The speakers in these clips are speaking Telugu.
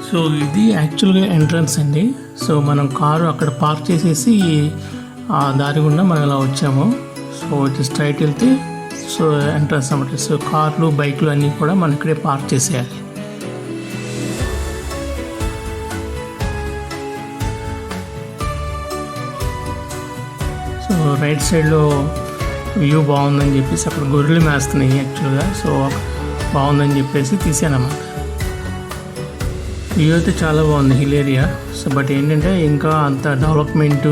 సో ఇది యాక్చువల్గా ఎంట్రన్స్ అండి. సో మనం కారు అక్కడ పార్క్ చేసేసి ఆ దారి గుండా మనం ఇలా వచ్చాము. సో ఇటు స్ట్రైట్ వెళ్తే సో ఎంట్రన్స్ అన్నమాట. సో కార్లు బైక్లు అన్నీ కూడా మనం ఇక్కడే పార్క్ చేసేయాలి. సో రైట్ సైడ్లో వ్యూ బాగుందని చెప్పేసి అక్కడ గొర్రెలు మేస్తున్నాయి యాక్చువల్గా. సో బాగుందని చెప్పేసి తీసానన్నమాట. వ్యూ అయితే చాలా బాగుంది, హిల్ ఏరియా. సో బట్ ఏంటంటే ఇంకా అంత డెవలప్మెంట్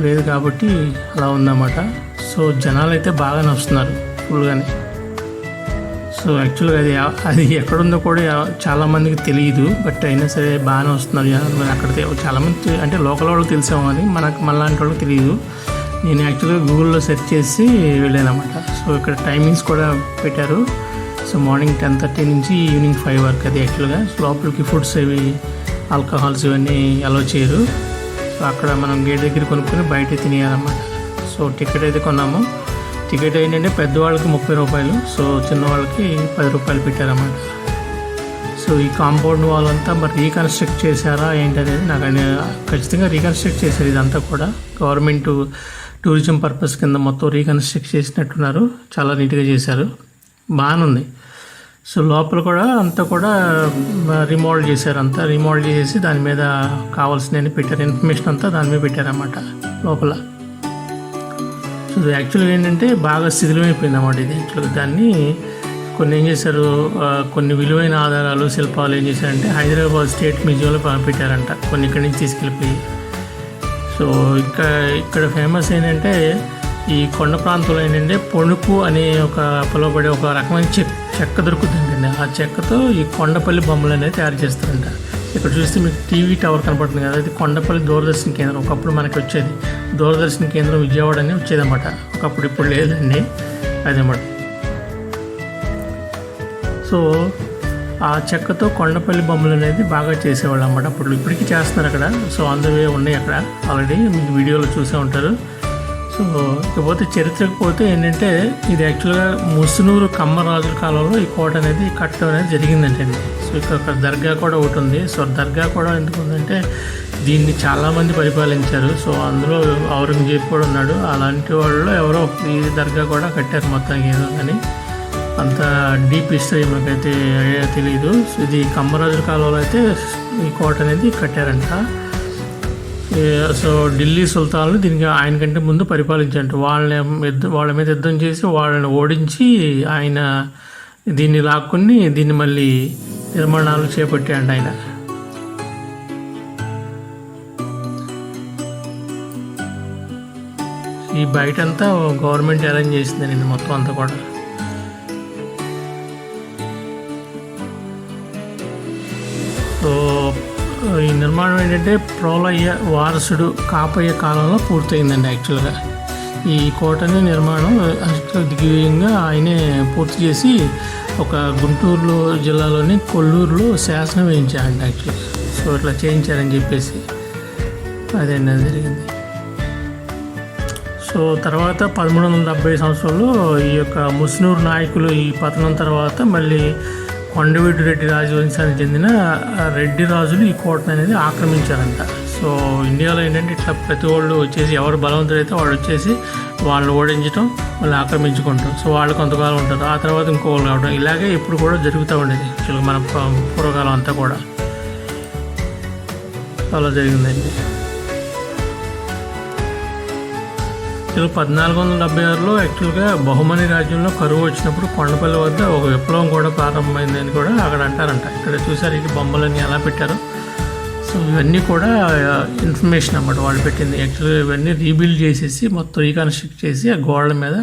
లేదు కాబట్టి అలా ఉందన్నమాట. సో జనాలు అయితే బాగానే వస్తున్నారు ఫుల్గానే. సో యాక్చువల్గా అది ఎక్కడుందో కూడా చాలామందికి తెలియదు. బట్ అయినా సరే బాగానే వస్తున్నారు జనాలు. అక్కడ చాలామంది అంటే లోకల్ వాళ్ళకి తెలిసాము, అని మనలాంటి వాళ్ళకి తెలియదు. నేను యాక్చువల్గా గూగుల్లో సెర్చ్ చేసి వెళ్ళాను అన్నమాట. సో ఇక్కడ టైమింగ్స్ కూడా పెట్టారు. సో మార్నింగ్ 10:30 నుంచి ఈవినింగ్ 5 వరకు. అది యాక్చువల్గా లోపలికి ఫుడ్స్ ఇవి ఆల్కహాల్స్ ఇవన్నీ అలో చేయరు. సో అక్కడ మనం గేట్ దగ్గర కొనుక్కొని బయట తినేయాలన్నమాట. సో టికెట్ అయితే కొన్నాము. టికెట్ ఏంటంటే పెద్దవాళ్ళకి 30 రూపాయలు, సో చిన్నవాళ్ళకి 10 రూపాయలు పెట్టారన్నమాట. సో ఈ కాంపౌండ్ వాల్ అంతా మరి రీకన్స్ట్రక్ట్ చేశారా ఏంటనేది నాకు ఖచ్చితంగా రీకన్స్ట్రక్ట్ చేశారు. ఇదంతా కూడా గవర్నమెంట్ టూరిజం పర్పస్ కింద మొత్తం రీకన్స్ట్రక్ట్ చేసినట్టున్నారు. చాలా నీట్గా చేశారు, బాగానే ఉంది. సో లోపల కూడా అంతా కూడా రీమోడల్ చేశారు. అంతా రీమోడల్ చేసి దాని మీద కావాల్సినవి పెట్టారు. ఇన్ఫర్మేషన్ అంతా దాని మీద పెట్టారన్నమాట లోపల. సో యాక్చువల్గా ఏంటంటే బాగా శిథిలమైపోయింది అన్నమాట ఇది. యాక్చువల్గా దాన్ని కొన్ని ఏం చేశారు, కొన్ని విలువైన ఆధారాలు శిల్పాలు ఏం చేశారంటే హైదరాబాద్ స్టేట్ మ్యూజియంలో పెట్టారంట, కొన్ని ఇక్కడి నుంచి తీసుకెళ్ళిపోయి. సో ఇక్కడ ఫేమస్ ఏంటంటే ఈ కొండ ప్రాంతంలో ఏంటంటే పొణుకు అనే ఒక పిలువబడే ఒక రకమైన చెక్క దొరుకుతుందండి. ఆ చెక్కతో ఈ కొండపల్లి బొమ్మలు అనేది తయారు చేస్తారంట. ఇక్కడ చూస్తే మీకు టీవీ టవర్ కనపడుతుంది కదా, అది కొండపల్లి దూరదర్శన్ కేంద్రం. ఒకప్పుడు మనకి వచ్చేది దూరదర్శన్ కేంద్రం విజయవాడ అని వచ్చేదన్నమాట ఒకప్పుడు. ఇప్పుడు లేదండి అదన్నమాట. సో ఆ చెక్కతో కొండపల్లి బొమ్మలు అనేది బాగా చేసేవాళ్ళు అన్నమాట అప్పుడు. ఇప్పటికీ చేస్తున్నారు అక్కడ. సో అందువే ఉన్నాయి అక్కడ ఆల్రెడీ, మీకు వీడియోలో చూసే ఉంటారు. సో ఇకపోతే చరిత్రకు పోతే ఏంటంటే ఇది యాక్చువల్గా ముసునూరు కమ్మరాజుల కాలంలో ఈ కోట అనేది కట్టడం అనేది జరిగిందంటే. సో ఇక్కడ దర్గా కూడా ఒకటి ఉంది. సో దర్గా కూడా ఎందుకు ఉందంటే దీన్ని చాలామంది పరిపాలించారు. సో అందులో ఔరంగజేబు కూడా ఉన్నాడు. అలాంటి వాళ్ళు ఎవరో ఈ దర్గా కూడా కట్టారు మొత్తానికి ఏదో. కానీ అంత డీప్ హిస్టరీ మనకైతే తెలియదు. ఇది కమ్మరాజుల కాలంలో అయితే ఈ కోట అనేది కట్టారంట. సో ఢిల్లీ సుల్తాన్లు దీనికి ఆయన కంటే ముందు పరిపాలించారంట. వాళ్ళ మీద యుద్ధం చేసి వాళ్ళని ఓడించి ఆయన దీన్ని లాక్కుని దీన్ని మళ్ళీ నిర్మాణాలు చేపట్టాయంట ఆయన. ఈ బయటంతా గవర్నమెంట్ అరేంజ్ చేసిందండి మొత్తం అంతా కూడా. సో ఈ నిర్మాణం ఏంటంటే ప్రోలయ్య వారసుడు కాపయ్య కాలంలో పూర్తయిందండి యాక్చువల్గా. ఈ కోటని నిర్మాణం దిగ్విజయంగా ఆయనే పూర్తి చేసి ఒక గుంటూరు జిల్లాలోని కొల్లూరులో శాసనం వేయించారండి యాక్చువల్గా. సో ఇట్లా చేయించారని చెప్పేసి అదండి అది జరిగింది. సో తర్వాత 1370 సంవత్సరంలో ఈ యొక్క ముస్నూరు నాయకులు ఈ పతనం తర్వాత మళ్ళీ కొండవీటి రెడ్డి రాజవంశానికి చెందిన రెడ్డి రాజులు ఈ కోటను అనేది ఆక్రమించారంట. సో ఇండియాలో ఏంటంటే ఇట్లా ప్రతి వాళ్ళు వచ్చేసి ఎవరు బలవంతుడైతే వాడు వచ్చేసి వాళ్ళు ఓడించడం, వాళ్ళు ఆక్రమించుకుంటాం. సో వాళ్ళు కొంతకాలం ఉంటారు, ఆ తర్వాత ఇంకోళ్ళు కావడం, ఇలాగే ఇప్పుడు కూడా జరుగుతూ ఉండేది యాక్చువల్గా మన పూర్వకాలం అంతా కూడా అలా జరిగిందండి. 1476లో యాక్చువల్గా బహుమని రాజ్యంలో కరువు వచ్చినప్పుడు కొండపల్లి వద్ద ఒక విప్లవం కూడా ప్రారంభమైందని కూడా అక్కడ అంటారంట. ఇక్కడ చూసారు ఈ బొమ్మలన్నీ ఎలా పెట్టారు. సో ఇవన్నీ కూడా ఇన్ఫర్మేషన్ అన్నమాట వాళ్ళు పెట్టింది. యాక్చువల్గా ఇవన్నీ రీబిల్డ్ చేసేసి మొత్తం రీకన్స్ట్రక్ట్ చేసి ఆ గోడల మీద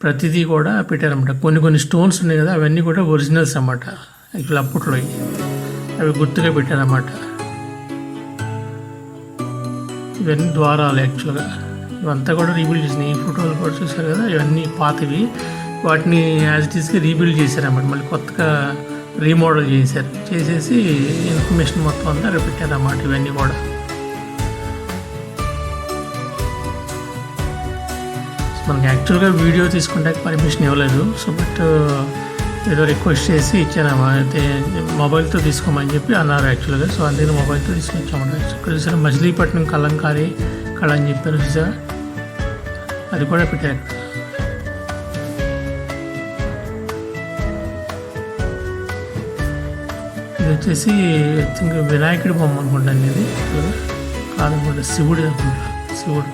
ప్రతిదీ కూడా పెట్టారన్నమాట. కొన్ని స్టోన్స్ ఉన్నాయి కదా, అవన్నీ కూడా ఒరిజినల్స్ అన్నమాట యాక్చువల్ అప్పట్లో. అవి గుర్తుగా పెట్టారన్నమాట. ఇవన్నీ ద్వారాలు యాక్చువల్గా ఇవంతా కూడా రీబిల్డ్ చేసినాయి. ఈ ఫోటోలు కూడా చూసారు కదా, ఇవన్నీ పాతవి. వాటిని యాజ్ ఇట్ ఈస్గా రీబిల్డ్ చేశారన్నమాట. మళ్ళీ కొత్తగా రీమోడల్ చేసేసి ఇన్ఫర్మేషన్ మొత్తం అంతా అక్కడ పెట్టారన్నమాట. ఇవన్నీ కూడా మనకి యాక్చువల్గా వీడియో తీసుకుంటే పర్మిషన్ ఇవ్వలేదు. సో బట్ ఏదో రిక్వెస్ట్ చేసి ఇచ్చాను. అయితే మొబైల్తో తీసుకోమని చెప్పి అన్నారు యాక్చువల్గా. సో అందుకని మొబైల్తో తీసుకొచ్చామంట. ఇక్కడ చూసారా మచిలీపట్నం కలంకారీ కళ అని చెప్పారు చూసారా, అది కూడా పెట్టారు. ఇది వచ్చేసి వినాయకుడి బొమ్మ అనుకుంటాను. ఇది కాదనుకుంటా, శివుడు అనుకుంటా, శివుడు.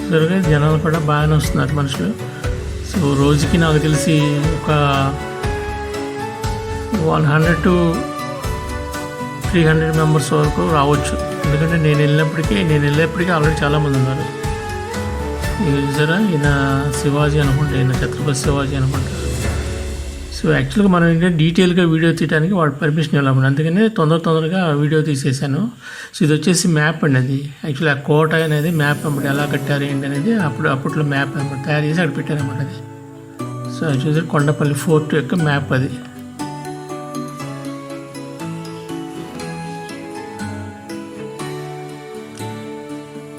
జరగా జనాలు కూడా బాగానే వస్తున్నారు మనుషులు. సో రోజుకి నాకు తెలిసి ఒక 100 to 300 మెంబర్స్ వరకు రావచ్చు. ఎందుకంటే నేను వెళ్ళేప్పటికీ ఆల్రెడీ చాలామంది ఉన్నారు. చూసారా, ఈయన శివాజీ అనుకుంటా, ఈయన ఛత్రపతి శివాజీ అనుకుంటా. సో యాక్చువల్గా మనం ఏంటంటే డీటెయిల్గా వీడియో తీయడానికి వాడు పర్మిషన్ ఇవ్వాలి, అందుకని తొందరగా వీడియో తీసేసాను. సో ఇది వచ్చేసి మ్యాప్ అండి. అది యాక్చువల్లీ ఆ కోట అనేది మ్యాప్ అన్నమాట, ఎలా కట్టారు ఏంటి అనేది అప్పట్లో మ్యాప్ అనమాట తయారు చేసి అక్కడ పెట్టారన్నమాట అది. సో అది చూసి కొండపల్లి ఫోర్ట్ యొక్క మ్యాప్ అది.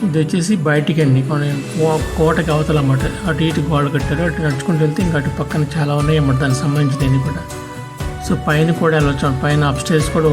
ఇది వచ్చేసి బయటికి అండి, కోటకి అవతల అన్నమాట. అటు ఇటు గోడ కట్టారు, అటు నడుచుకుంటూ వెళ్తే ఇంకా అటు పక్కన చాలా ఉన్నాయి అన్నమాట దానికి సంబంధించినవి కూడా. సో పైన కూడా వెళ్ళొచ్చాం, పైన అప్స్టైర్స్ కూడా